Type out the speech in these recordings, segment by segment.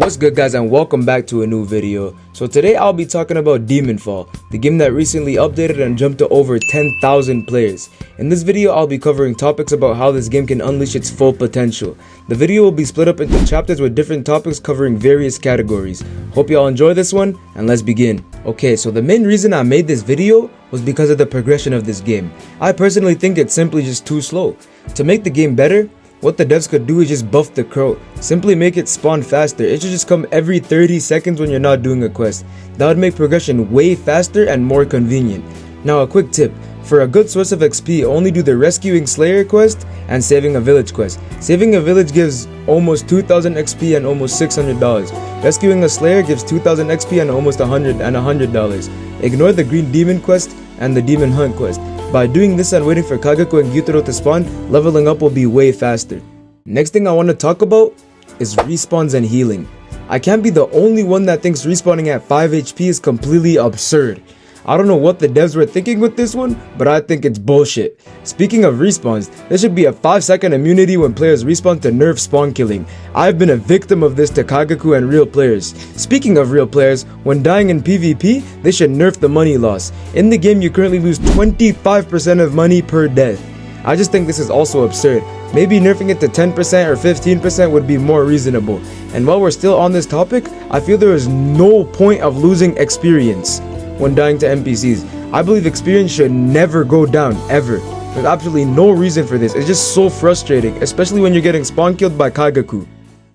What's good guys, and welcome back to a new video. So today I'll be talking about Demonfall, the game that recently updated and jumped to over 10,000 players. In this video I'll be covering topics about how this game can unleash its full potential. The video will be split up into chapters with different topics covering various categories. Hope y'all enjoy this one, and let's begin. Okay, so the main reason I made this video was because of the progression of this game. I personally think it's simply just too slow. To make the game better, what the devs could do is just buff the crow. Simply make it spawn faster. It should just come every 30 seconds when you're not doing a quest. That would make progression way faster and more convenient. Now a quick tip. For a good source of XP, only do the rescuing Slayer quest and saving a village quest. Saving a village gives almost 2,000 XP and almost $600. Rescuing a Slayer gives 2,000 XP and almost $100. Ignore the green demon quest and the demon hunt quest. By doing this and waiting for Kagaku and Gyutaro to spawn, leveling up will be way faster. Next thing I want to talk about is respawns and healing. I can't be the only one that thinks respawning at 5 HP is completely absurd. I don't know what the devs were thinking with this one, but I think it's bullshit. Speaking of respawns, there should be a 5-second immunity when players respawn to nerf spawn killing. I've been a victim of this to Kagaku and real players. Speaking of real players, when dying in PvP, they should nerf the money loss. In the game, you currently lose 25% of money per death. I just think this is also absurd. Maybe nerfing it to 10% or 15% would be more reasonable. And while we're still on this topic, I feel there is no point of losing experience when dying to NPCs. I believe experience should never go down, ever. There's absolutely no reason for this. It's just so frustrating, especially when you're getting spawn killed by Kagaku.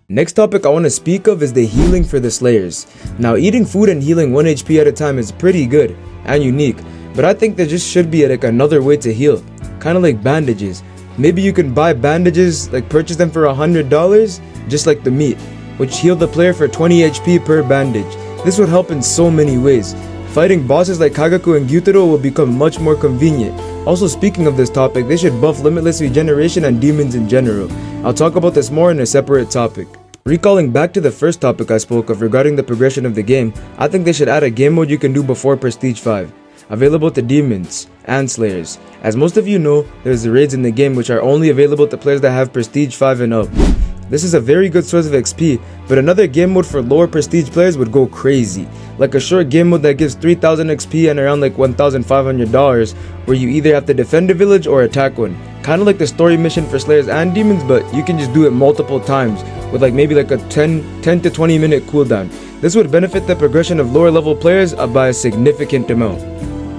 Next topic I want to speak of is the healing for the Slayers. Now, eating food and healing 1 HP at a time is pretty good and unique, but I think there just should be like another way to heal, kind of like bandages. Maybe you can buy bandages, like purchase them for $100, just like the meat, which heal the player for 20 HP per bandage. This would help in so many ways. Fighting bosses like Kagaku and Gyutaro will become much more convenient. Also, speaking of this topic, they should buff limitless regeneration and demons in general. I'll talk about this more in a separate topic. Recalling back to the first topic I spoke of regarding the progression of the game, I think they should add a game mode you can do before Prestige 5, available to demons and slayers. As most of you know, there's the raids in the game which are only available to players that have Prestige 5 and up. This is a very good source of XP, but another game mode for lower prestige players would go crazy. Like a short game mode that gives 3,000 XP and around like $1,500, where you either have to defend a village or attack one. Kinda like the story mission for Slayers and Demons, but you can just do it multiple times, with like maybe like a 10 to 20 minute cooldown. This would benefit the progression of lower level players by a significant amount.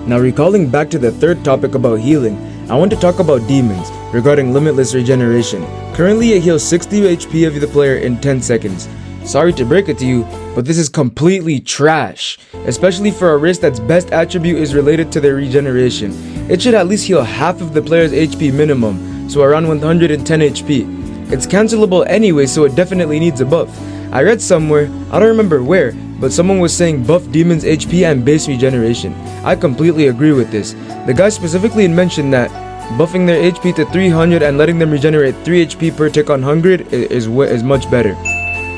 Now, recalling back to the third topic about healing, I want to talk about demons, regarding limitless regeneration. Currently it heals 60 HP of the player in 10 seconds. Sorry to break it to you, but this is completely trash, especially for a race that's best attribute is related to their regeneration. It should at least heal half of the player's HP minimum, so around 110 HP. It's cancelable anyway, so it definitely needs a buff. I read somewhere, I don't remember where, but someone was saying buff demons HP and base regeneration. I completely agree with this. The guy specifically mentioned that buffing their HP to 300 and letting them regenerate 3 HP per tick on 100 is much better.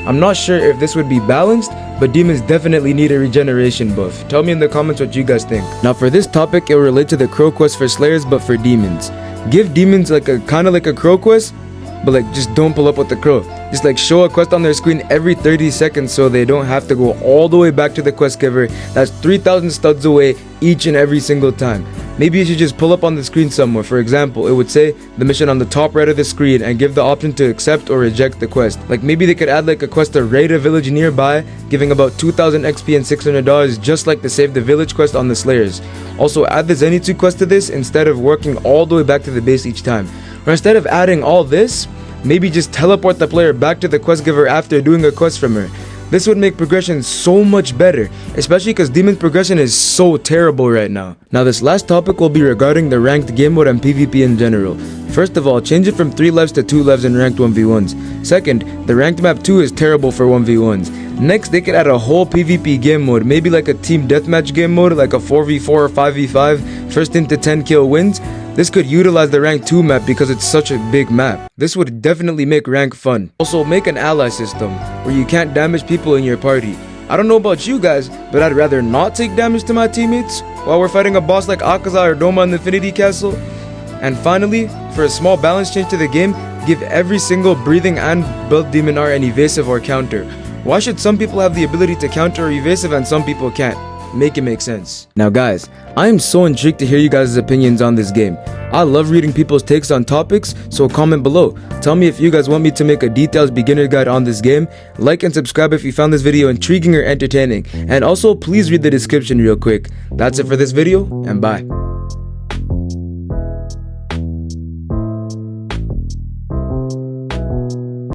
I'm not sure if this would be balanced, but demons definitely need a regeneration buff. Tell me in the comments what you guys think. Now for this topic, it will relate to the crow quest for slayers, but for demons. Give demons like a kind of like a crow quest, but like just don't pull up with the crow. Just like show a quest on their screen every 30 seconds so they don't have to go all the way back to the quest giver that's 3,000 studs away each and every single time. Maybe you should just pull up on the screen somewhere. For example, it would say the mission on the top right of the screen and give the option to accept or reject the quest. Like maybe they could add like a quest to raid a village nearby, giving about 2,000 XP and $600, just like the save the village quest on the Slayers. Also add the Zenitsu quest to this instead of working all the way back to the base each time. Or instead of adding all this, maybe just teleport the player back to the quest giver after doing a quest from her. This would make progression so much better, especially because Demon's progression is so terrible right now. Now this last topic will be regarding the ranked game mode and PvP in general. First of all, change it from 3 lives to 2 lives in ranked 1v1s. Second, the ranked map 2 is terrible for 1v1s. Next, they could add a whole PvP game mode, maybe like a team deathmatch game mode, like a 4v4 or 5v5, first into 10 kill wins. This could utilize the rank 2 map because it's such a big map. This would definitely make rank fun. Also, make an ally system where you can't damage people in your party. I don't know about you guys, but I'd rather not take damage to my teammates while we're fighting a boss like Akaza or Doma in the Infinity Castle. And finally, for a small balance change to the game, give every single breathing and build demon art an evasive or counter. Why should some people have the ability to counter or evasive and some people can't? Make it make sense. Now guys, I am so intrigued to hear you guys' opinions on this game. I love reading people's takes on topics, so comment below. Tell me if you guys want me to make a detailed beginner guide on this game. Like and subscribe if you found this video intriguing or entertaining. And also please read the description real quick. That's it for this video, and bye.